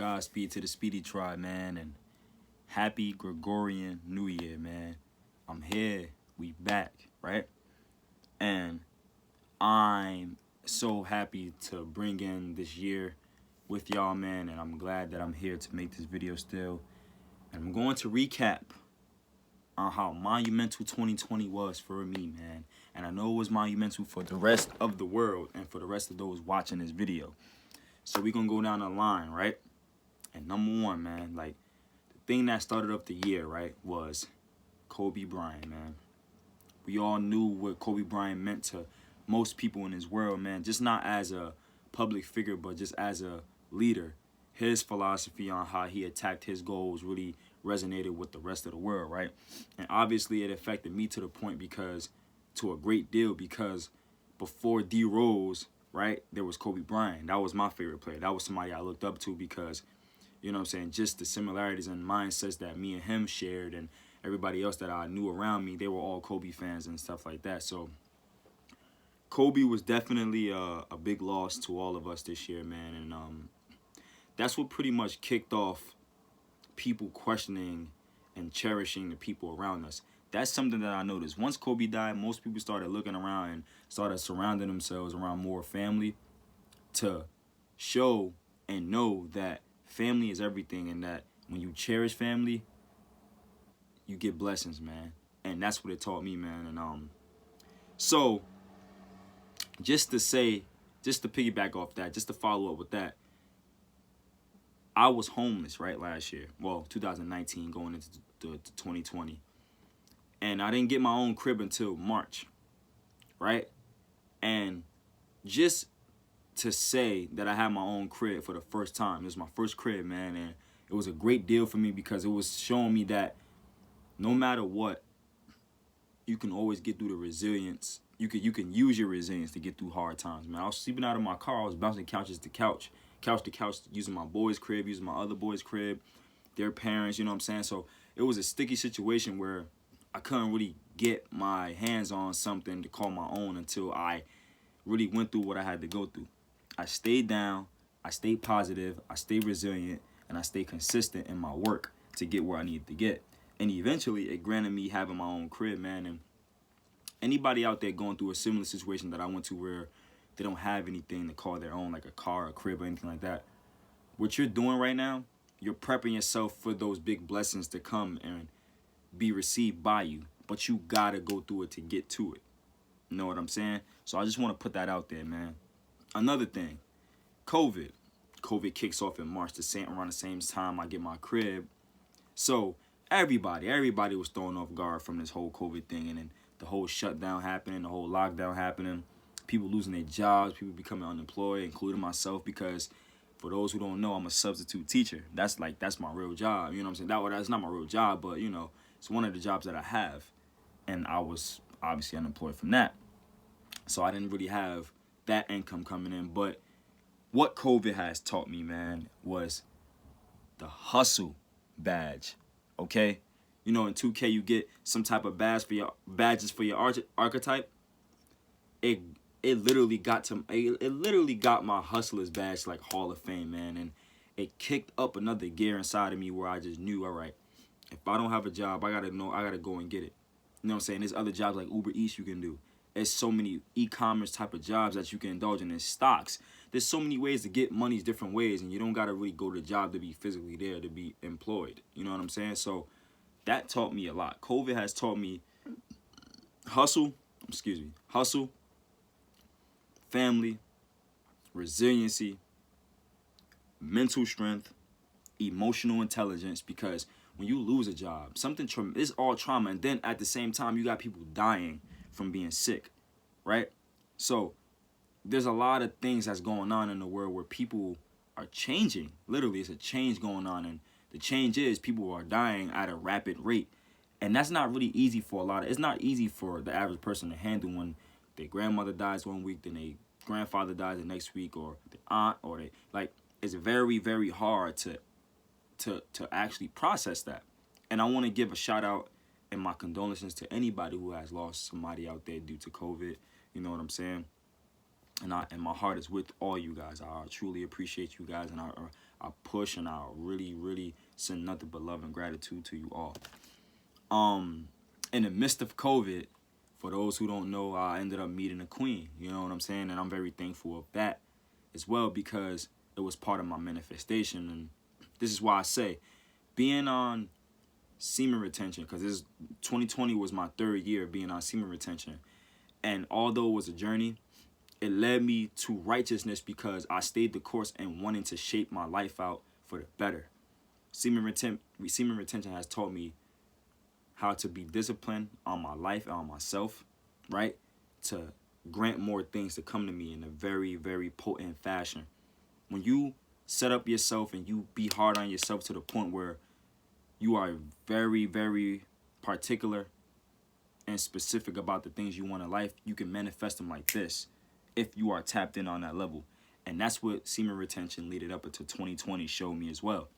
Godspeed to the Speedy Tribe, man, and happy Gregorian New Year, man. I'm here. We back, right? And I'm so happy to bring in this year with y'all, man, and I'm glad that I'm here to make this video still. And I'm going to recap on how monumental 2020 was for me, man. And I know it was monumental for the rest of the world and for the rest of those watching this video. So we're going to go down the line, right? And number one, man, like, the thing that started up the year, right, was Kobe Bryant, man. We all knew what Kobe Bryant meant to most people in this world, man. Just not as a public figure, but just as a leader. His philosophy on how he attacked his goals really resonated with the rest of the world, right? And obviously it affected me to the point to a great deal, because before D Rose, right, there was Kobe Bryant. That was my favorite player. That was somebody I looked up to because, you know what I'm saying, just the similarities and mindsets that me and him shared, and everybody else that I knew around me, they were all Kobe fans and stuff like that. So Kobe was definitely a big loss to all of us this year, man. And that's what pretty much kicked off people questioning and cherishing the people around us. That's something that I noticed. Once Kobe died, most people started looking around and started surrounding themselves around more family to show and know that family is everything, and that when you cherish family, you get blessings, man. And that's what it taught me, man. And so just to piggyback off that, just to follow up with that, I was homeless, right, last year. Well, 2019 going into 2020. And I didn't get my own crib until March, right? And just to say that I had my own crib for the first time, it was my first crib, man, and it was a great deal for me because it was showing me that no matter what, you can always get through the resilience. You can use your resilience to get through hard times, man. I was sleeping out of my car. I was bouncing couch to couch, using my boys' crib, using my other boys' crib, their parents, you know what I'm saying? So it was a sticky situation where I couldn't really get my hands on something to call my own until I really went through what I had to go through. I stayed down, I stayed positive, I stayed resilient, and I stayed consistent in my work to get where I needed to get. And eventually, it granted me having my own crib, man. And anybody out there going through a similar situation that I went to, where they don't have anything to call their own, like a car, a crib, or anything like that, what you're doing right now, you're prepping yourself for those big blessings to come and be received by you. But you gotta go through it to get to it. You know what I'm saying? So I just want to put that out there, man. Another thing, COVID. COVID kicks off in March, around the same time I get my crib. So everybody was thrown off guard from this whole COVID thing, and then the whole shutdown happening, the whole lockdown happening, people losing their jobs, people becoming unemployed, including myself, because for those who don't know, I'm a substitute teacher. That's my real job. You know what I'm saying? That's not my real job, but, you know, it's one of the jobs that I have. And I was obviously unemployed from that. So I didn't really have that income coming in. But what COVID has taught me, man, was the hustle badge. Okay? You know, in 2K you get some type of badges for your archetype. It literally got my hustler's badge, like, Hall of Fame, man. And it kicked up another gear inside of me where I just knew, all right, if I don't have a job, I gotta go and get it. You know what I'm saying? There's other jobs like Uber Eats you can do. There's so many e-commerce type of jobs that you can indulge in. There's stocks. There's so many ways to get money different ways, and you don't gotta really go to the job to be physically there, to be employed. You know what I'm saying? So that taught me a lot. COVID has taught me hustle, family, resiliency, mental strength, emotional intelligence, because when you lose a job, it's all trauma, and then at the same time, you got people dying from being sick, right? So there's a lot of things that's going on in the world where people are changing. Literally, it's a change going on, and the change is people are dying at a rapid rate, and that's not really easy for it's not easy for the average person to handle when their grandmother dies one week, then their grandfather dies the next week, or the aunt, or it's very, very hard to actually process that. And I want to give a shout out and my condolences to anybody who has lost somebody out there due to COVID. You know what I'm saying? and my heart is with all you guys. I truly appreciate you guys, and I push, and I really send nothing but love and gratitude to you all. In the midst of COVID, for those who don't know, I ended up meeting a queen. You know what I'm saying? And I'm very thankful of that as well, because it was part of my manifestation. And this is why I say, being on semen retention, because this 2020 was my 3rd year of being on semen retention. And although it was a journey, it led me to righteousness, because I stayed the course and wanting to shape my life out for the better. Semen retention has taught me how to be disciplined on my life and on myself, right? To grant more things to come to me in a very, very potent fashion. When you set up yourself and you be hard on yourself to the point where you are very, very particular and specific about the things you want in life, you can manifest them like this if you are tapped in on that level. And that's what semen retention leading up until 2020 showed me as well.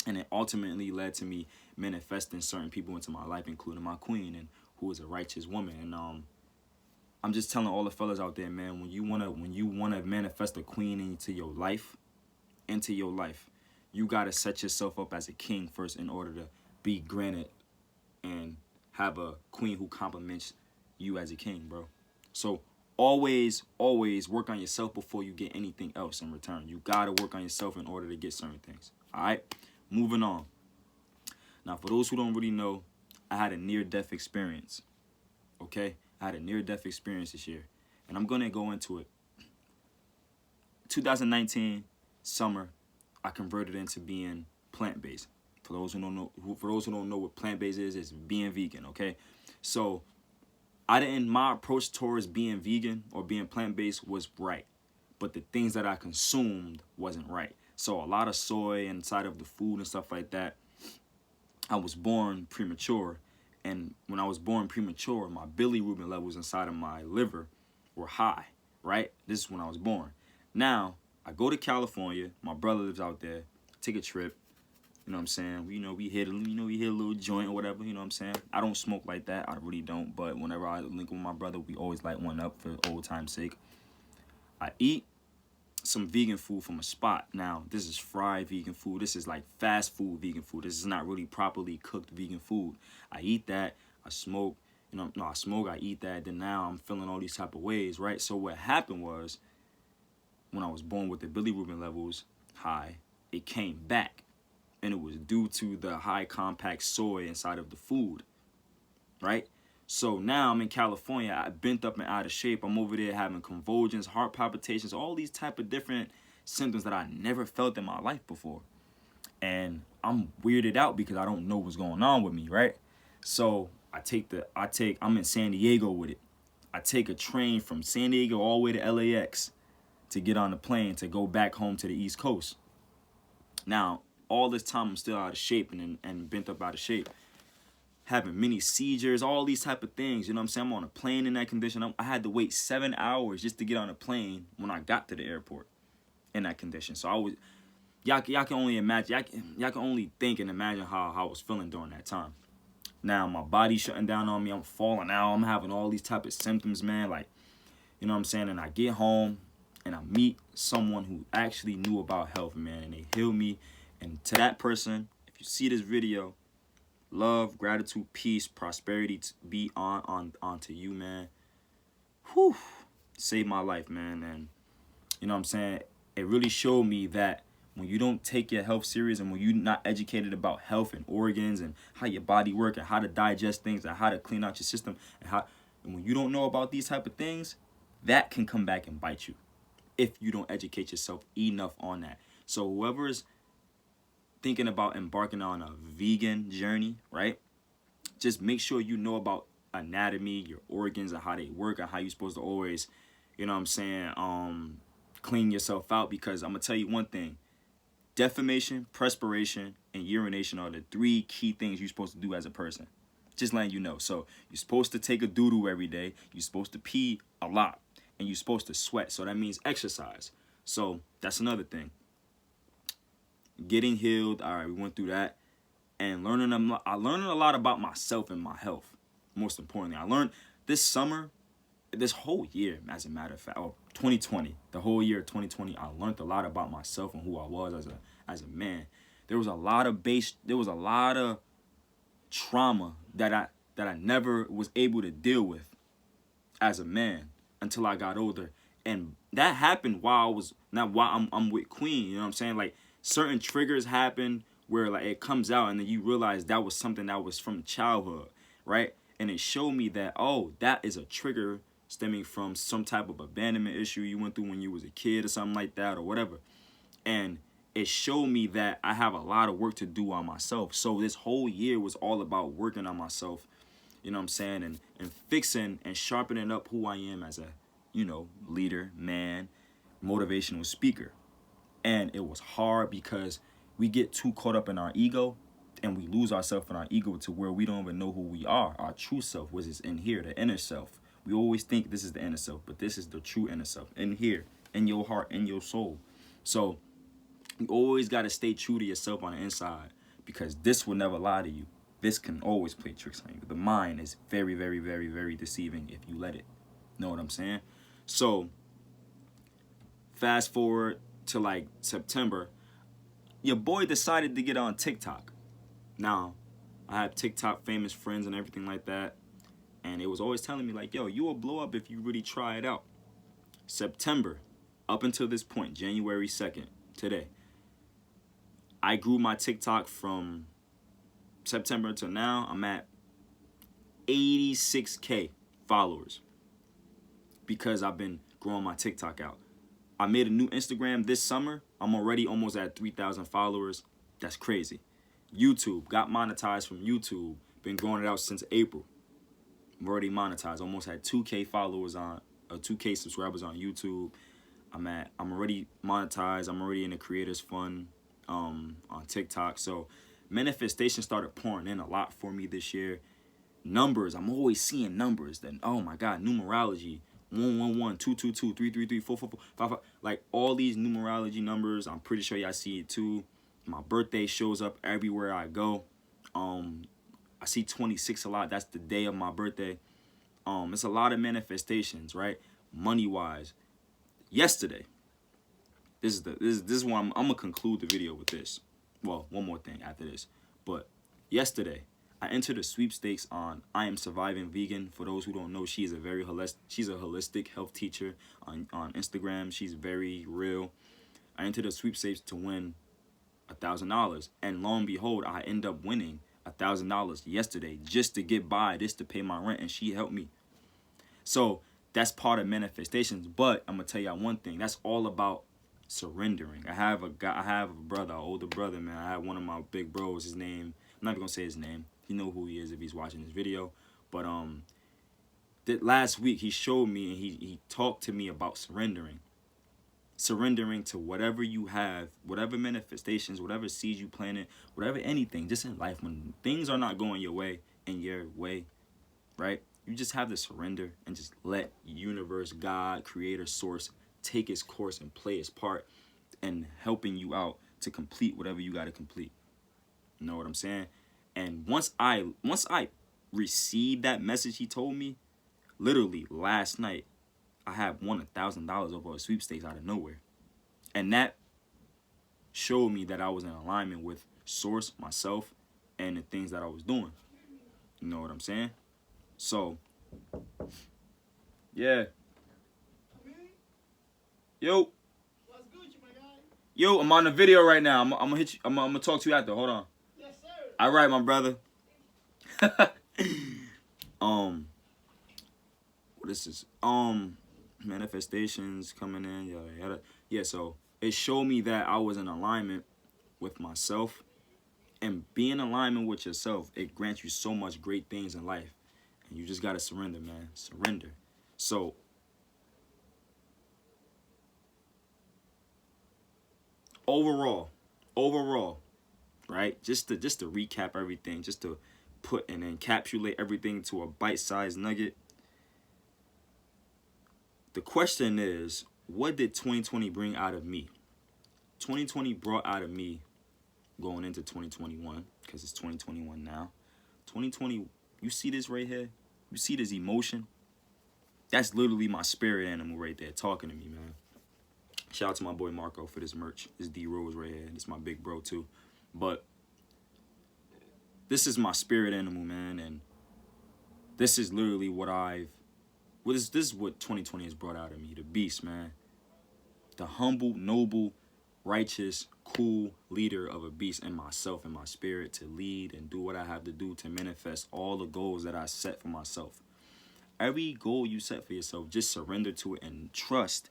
And it ultimately led to me manifesting certain people into my life, including my queen, and who is a righteous woman. And I'm just telling all the fellas out there, man, when you wanna manifest a queen into your life, you gotta set yourself up as a king first in order to be granted and have a queen who compliments you as a king, bro. So always work on yourself before you get anything else in return. You gotta work on yourself in order to get certain things. All right, moving on. Now, for those who don't really know, I had a near-death experience. Okay, I had a near-death experience this year, and I'm gonna go into it. 2019 summer, I converted into being plant-based. For those who don't know what plant-based is, it's being vegan. Okay, so my approach towards being vegan or being plant-based was right, but the things that I consumed wasn't right. So a lot of soy inside of the food and stuff like that. I was born premature, and when I was born premature, my bilirubin levels inside of my liver were high, right? This is when I was born. Now, I go to California, my brother lives out there, take a trip, you know what I'm saying? We hit a little joint or whatever, you know what I'm saying? I don't smoke like that, I really don't, but whenever I link with my brother, we always light one up for old time's sake. I eat some vegan food from a spot. Now, this is fried vegan food. This is like fast food vegan food. This is not really properly cooked vegan food. I eat that. I smoke. I eat that. Then now I'm feeling all these type of ways, right? So what happened was, when I was born with the bilirubin levels high, it came back. And it was due to the high compact soy inside of the food, right? So now I'm in California, I bent up and out of shape. I'm over there having convulsions, heart palpitations, all these type of different symptoms that I never felt in my life before. And I'm weirded out because I don't know what's going on with me, right? So I'm in San Diego with it. I take a train from San Diego all the way to LAX to get on the plane to go back home to the East Coast. Now, all this time I'm still out of shape and bent up out of shape. Having many seizures, all these type of things. You know what I'm saying? I'm on a plane in that condition. I had to wait 7 hours just to get on a plane when I got to the airport in that condition. So y'all can only imagine, y'all can only think and imagine how I was feeling during that time. Now my body's shutting down on me. I'm falling out. I'm having all these type of symptoms, man. Like, you know what I'm saying? And I get home and I meet someone who actually knew about health, man. And they heal me. And to that person, if you see this video, love, gratitude, peace, prosperity be onto you, man. Whew. Saved my life, man. And you know what I'm saying? It really showed me that when you don't take your health serious and when you're not educated about health and organs and how your body works and how to digest things and how to clean out your system and when you don't know about these type of things, that can come back and bite you if you don't educate yourself enough on that. So whoever's thinking about embarking on a vegan journey, right? Just make sure you know about anatomy, your organs, and how they work, and how you're supposed to always, you know what I'm saying, clean yourself out. Because I'm gonna tell you one thing: defamation, perspiration, and urination are the 3 key things you're supposed to do as a person. Just letting you know. So you're supposed to take a doo-doo every day. You're supposed to pee a lot, and you're supposed to sweat. So that means exercise. So that's another thing. Getting healed, all right, we went through that, and I learned a lot about myself and my health. Most importantly, I learned this summer, this whole year, as a matter of fact, 2020, the whole year of 2020, I learned a lot about myself and who I was as a man. There was a lot of trauma that I never was able to deal with as a man until I got older. And that happened while I was not while I'm with Queen, you know what I'm saying? Like certain triggers happen where like it comes out and then you realize that was something that was from childhood, right? And it showed me that, oh, that is a trigger stemming from some type of abandonment issue you went through when you was a kid or something like that or whatever. And it showed me that I have a lot of work to do on myself. So this whole year was all about working on myself, you know what I'm saying, and fixing and sharpening up who I am as a, leader, man, motivational speaker. And it was hard because we get too caught up in our ego and we lose ourselves in our ego to where we don't even know who we are, our true self, which is in here, the inner self. We always think this is the inner self, but this is the true inner self, in here, in your heart, in your soul. So you always got to stay true to yourself on the inside because this will never lie to you. This can always play tricks on you. The mind is very, very, very, very deceiving if you let it. Know what I'm saying? So fast forward to like September, your boy decided to get on TikTok. Now, I have TikTok famous friends and everything like that. And it was always telling me like, yo, you will blow up if you really try it out. September, up until this point, January 2nd, today, I grew my TikTok from September to now. I'm at 86K followers because I've been growing my TikTok out. I made a new Instagram this summer. I'm already almost at 3,000 followers. That's crazy. YouTube, got monetized from YouTube. Been growing it out since April. I'm already monetized. Almost had 2K followers 2K subscribers on YouTube. I'm already monetized. I'm already in the Creators Fund on TikTok. So manifestation started pouring in a lot for me this year. Numbers, I'm always seeing numbers. Then, oh my God, numerology. 111, 222, 333, 444, 55. Like all these numerology numbers, I'm pretty sure y'all see it too. My birthday shows up everywhere I go. I see 26 a lot. That's the day of my birthday. It's a lot of manifestations, right? Money wise. Yesterday, this is one I'm gonna conclude the video with this. Well, one more thing after this. But yesterday, I entered a sweepstakes on I Am Surviving Vegan. For those who don't know, she's a holistic health teacher on Instagram. She's very real. I entered a sweepstakes to win $1,000, and lo and behold, I end up winning $1,000 yesterday just to get by, just to pay my rent, and she helped me. So that's part of manifestations. But I'm gonna tell y'all one thing. That's all about surrendering. I have a brother, an older brother, man. I have one of my big bros. His name, I'm not even gonna say his name. You know who he is if he's watching this video. But that last week he showed me and he talked to me about surrendering. Surrendering to whatever you have, whatever manifestations, whatever seeds you planted, whatever anything, just in life, when things are not going your way, right? You just have to surrender and just let universe, God, creator, source take its course and play its part in helping you out to complete whatever you got to complete. You know what I'm saying? And once I received that message he told me, literally last night, I had won $1,000 over a sweepstakes out of nowhere. And that showed me that I was in alignment with source, myself, and the things that I was doing. You know what I'm saying? So, yeah. Yo. Yo, I'm on the video right now. I'm gonna hit you. I'm gonna talk to you after. Hold on. Yes, sir. All right, my brother. What is this? Manifestations coming in. Yada yada. Yeah. So it showed me that I was in alignment with myself, and being in alignment with yourself, it grants you so much great things in life, and you just gotta surrender, man. Surrender. So. Overall, right? Just to recap everything, just to put and encapsulate everything to a bite-sized nugget. The question is, what did 2020 bring out of me? 2020 brought out of me going into 2021, because it's 2021 now. 2020, you see this right here? You see this emotion? That's literally my spirit animal right there talking to me, man. Shout out to my boy Marco for this merch. This D Rose right here. This is my big bro too. But this is my spirit animal, man, and this is literally what I've this is what 2020 has brought out of me. The beast, man. The humble, noble, righteous, cool leader of a beast in myself and my spirit to lead and do what I have to do to manifest all the goals that I set for myself. Every goal you set for yourself, just surrender to it and trust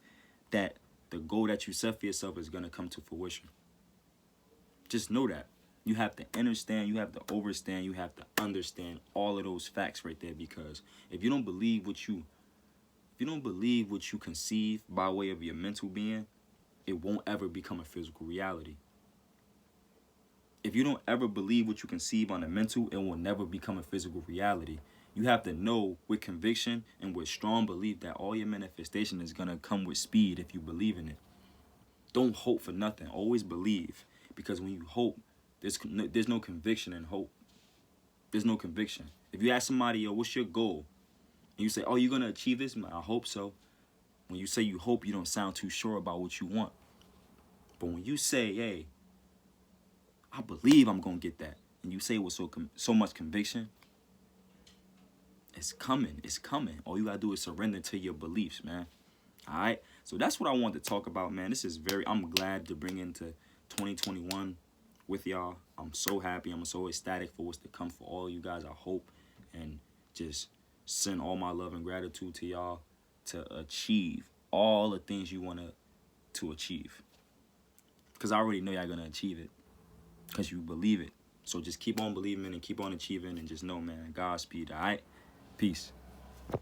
that the goal that you set for yourself is going to come to fruition. Just know that. You have to understand, you have to overstand, you have to understand all of those facts right there, because if you don't believe what you conceive by way of your mental being, it won't ever become a physical reality. If you don't ever believe what you conceive on the mental, it will never become a physical reality. You have to know with conviction and with strong belief that all your manifestation is going to come with speed if you believe in it. Don't hope for nothing. Always believe. Because when you hope, there's no conviction in hope. There's no conviction. If you ask somebody, yo, what's your goal? And you say, oh, you're going to achieve this? I hope so. When you say you hope, you don't sound too sure about what you want. But when you say, hey, I believe I'm going to get that, and you say it with so much conviction, it's coming. It's coming. All you got to do is surrender to your beliefs, man. All right? So that's what I wanted to talk about, man. I'm glad to bring into 2021 with y'all. I'm so happy. I'm so ecstatic for what's to come for all of you guys. I hope and just send all my love and gratitude to y'all to achieve all the things you want to achieve. Because I already know y'all going to achieve it. Because you believe it. So just keep on believing and keep on achieving and just know, man, Godspeed, all right? Peace.